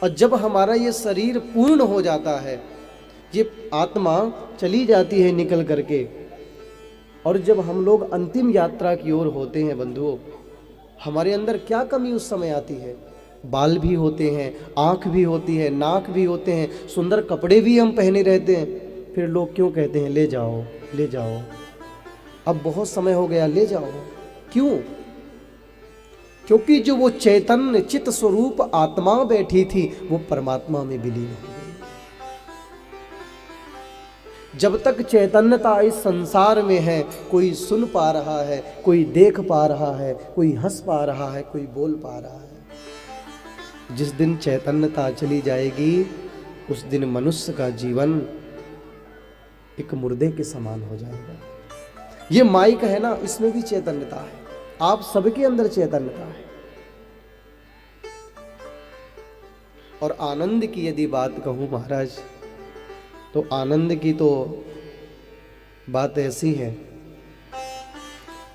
और जब हमारा ये शरीर पूर्ण हो जाता है, ये आत्मा चली जाती है निकल करके, और जब हम लोग अंतिम यात्रा की ओर होते हैं बंधुओं, हमारे अंदर क्या कमी उस समय आती है? बाल भी होते हैं, आँख भी होती है, नाक भी होते हैं, सुंदर कपड़े भी हम पहने रहते हैं, फिर लोग क्यों कहते हैं ले जाओ ले जाओ, अब बहुत समय हो गया ले जाओ। क्यों? क्योंकि जो वो चैतन्य चित स्वरूप आत्मा बैठी थी वो परमात्मा में विलीन हो गई। जब तक चैतन्यता इस संसार में है, कोई सुन पा रहा है, कोई देख पा रहा है, कोई हंस पा रहा है, कोई बोल पा रहा है। जिस दिन चैतन्यता चली जाएगी उस दिन मनुष्य का जीवन एक मुर्दे के समान हो जाएगा। ये माइक है ना, इसमें भी चैतन्यता है, आप सबके अंदर चैतन्यता है। और आनंद की यदि बात कहूं महाराज, तो आनंद की तो बात ऐसी है,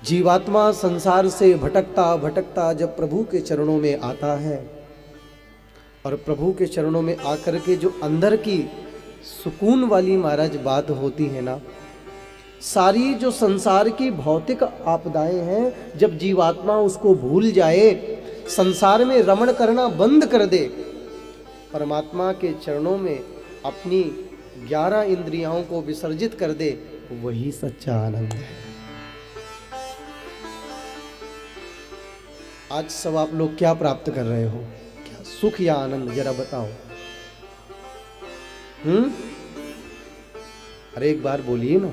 जीवात्मा संसार से भटकता भटकता जब प्रभु के चरणों में आता है, और प्रभु के चरणों में आकर के जो अंदर की सुकून वाली महाराज बात होती है ना, सारी जो संसार की भौतिक आपदाएं हैं, जब जीवात्मा उसको भूल जाए, संसार में रमण करना बंद कर दे, परमात्मा के चरणों में अपनी 11 इंद्रियों को विसर्जित कर दे, वही सच्चा आनंद है। आज सब आप लोग क्या प्राप्त कर रहे हो? क्या सुख या आनंद? जरा बताओ। अरे एक बार बोलिए ना,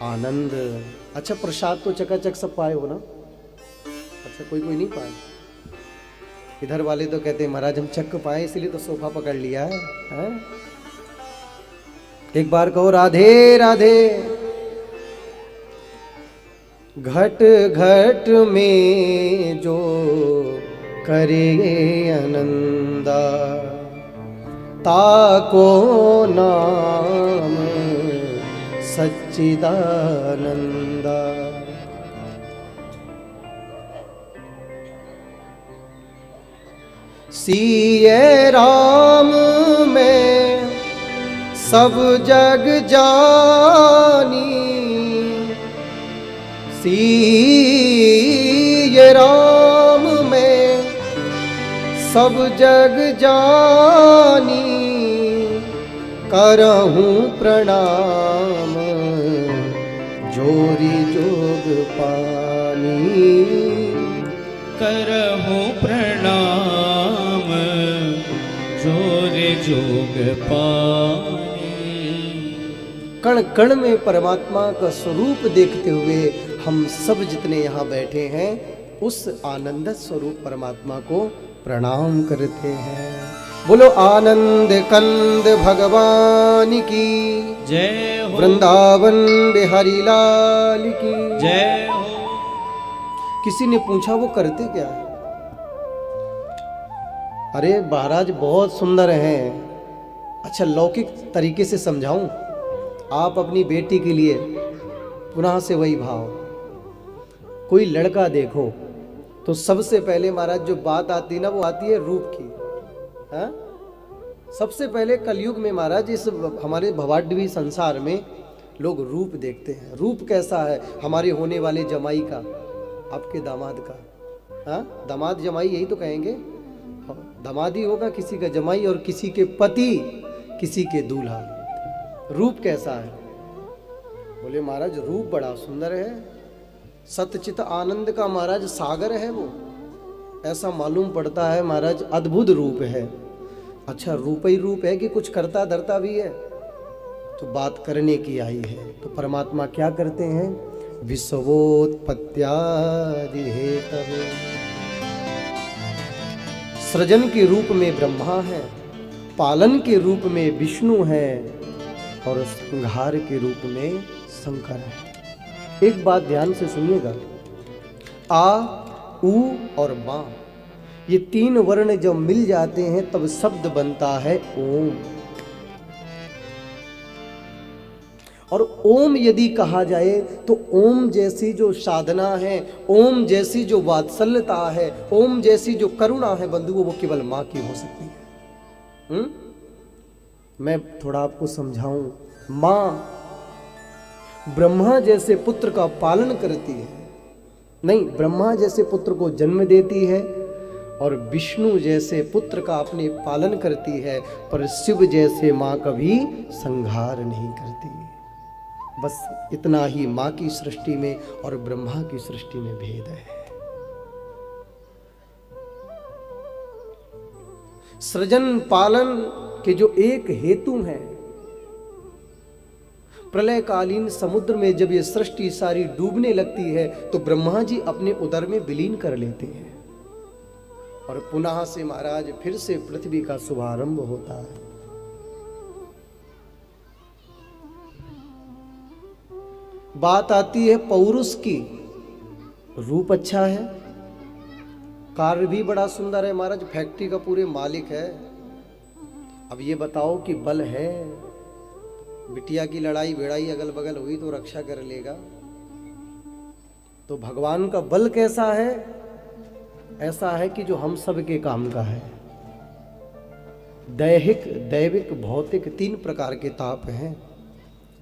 आनंद। अच्छा, प्रसाद तो चकाचक सब पाए हो ना? अच्छा, कोई कोई नहीं पाए? इधर वाले तो कहते हैं महाराज हम चक पाए इसलिए तो सोफा पकड़ लिया है? एक बार कहो राधे राधे। घट घट में जो करे आनंदा, ताको नाम सच्चिदानंदा। सिए राम में सब जग जानी, सिए राम में सब जग जानी, करहूं प्रणाम जोरी जोग पानी। करहूं प्रणाम जोरे जोग पानी। कण कण में परमात्मा का स्वरूप देखते हुए हम सब जितने यहाँ बैठे हैं, उस आनंद स्वरूप परमात्मा को प्रणाम करते हैं। बोलो आनंद कंद भगवान की जय हो। वृंदावन बिहारी लाल की जय हो। किसी ने पूछा वो करते क्या है? अरे महाराज बहुत सुंदर हैं। अच्छा, लौकिक तरीके से समझाऊं? आप अपनी बेटी के लिए पुनः से वही भाव, कोई लड़का देखो तो सबसे पहले महाराज जो बात आती है ना, वो आती है रूप की। हाँ, सबसे पहले कलयुग में महाराज इस हमारे भवाडवी संसार में लोग रूप देखते हैं। रूप कैसा है? हमारे होने वाले जमाई का, आपके दामाद का। हाँ, दामाद जमाई यही तो कहेंगे। दामाद ही होगा, किसी का जमाई, और किसी के पति, किसी के दूल्हा। रूप कैसा है? बोले महाराज रूप बड़ा सुंदर है, सतचित आनंद का महाराज सागर है वो। ऐसा मालूम पड़ता है महाराज, अद्भुत रूप है। अच्छा, रूप ही रूप है कि कुछ करता धरता भी है? तो बात करने की आई है। तो परमात्मा क्या करते हैं? विश्वोत्पत्त्यादि हेतवे। सृजन के रूप में ब्रह्मा है, पालन के रूप में विष्णु है, और संहार के रूप में शंकर है। एक बात ध्यान से सुनिएगा, आ, उ और मा, ये 3 वर्ण जब मिल जाते हैं तब शब्द बनता है ओम। और ओम यदि कहा जाए तो ओम जैसी जो साधना है, ओम जैसी जो वात्सल्यता है, ओम जैसी जो करुणा है बंधुओं, वो केवल माँ की हो सकती है। मैं थोड़ा आपको समझाऊं। माँ ब्रह्मा जैसे पुत्र का पालन करती है, नहीं, ब्रह्मा जैसे पुत्र को जन्म देती है और विष्णु जैसे पुत्र का अपने पालन करती है, पर शिव जैसे माँ कभी संहार नहीं करती। बस इतना ही माँ की सृष्टि में और ब्रह्मा की सृष्टि में भेद है। सृजन पालन के जो एक हेतु हैं, प्रलयकालीन समुद्र में जब ये सृष्टि सारी डूबने लगती है तो ब्रह्मा जी अपने उदर में विलीन कर लेते हैं और पुनः से महाराज फिर से पृथ्वी का शुभारंभ होता है। बात आती है पौरुष की। रूप अच्छा है, कार्य भी बड़ा सुंदर है महाराज, फैक्ट्री का पूरे मालिक है। अब ये बताओ कि बल है, बिटिया की लड़ाई भिड़ाई अगल बगल हुई तो रक्षा कर लेगा। तो भगवान का बल कैसा है? ऐसा है कि जो हम सब के काम का है। दैहिक, दैविक, भौतिक 3 प्रकार के ताप हैं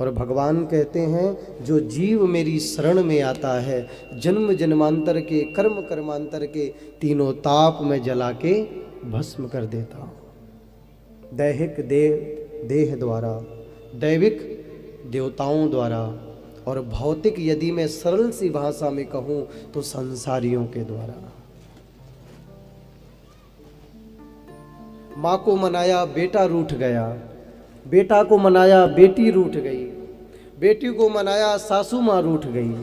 और भगवान कहते हैं जो जीव मेरी शरण में आता है, जन्म जन्मांतर के, कर्म कर्मांतर के तीनों ताप में जला के भस्म कर देता हूँ। दैहिक देह द्वारा, दैविक देवताओं द्वारा और भौतिक यदि मैं सरल सी भाषा में कहूं तो संसारियों के द्वारा। माँ को मनाया बेटा रूठ गया, बेटा को मनाया बेटी रूठ गई, बेटी को मनाया सासू माँ रूठ गई।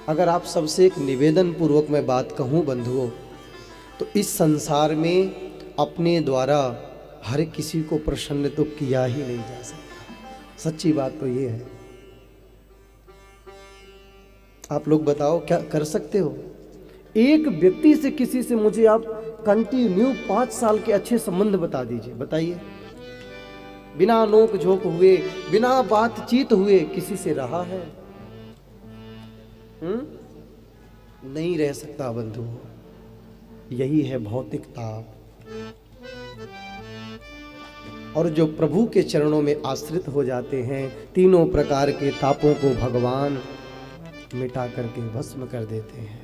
अगर आप सबसे एक निवेदन पूर्वक मैं बात कहूं बंधुओं, तो इस संसार में अपने द्वारा हर किसी को प्रसन्न तो किया ही नहीं जा सकता। सच्ची बात तो ये है। आप लोग बताओ क्या कर सकते हो? एक व्यक्ति से, किसी से मुझे आप कंटिन्यू 5 साल के अच्छे संबंध बता दीजिए, बताइए। बिना नोक झोंक हुए, बिना बातचीत हुए किसी से रहा है? नहीं रह सकता बंधु। यही है भौतिक ताप। और जो प्रभु के चरणों में आश्रित हो जाते हैं, तीनों प्रकार के तापों को भगवान मिटा करके भस्म कर देते हैं।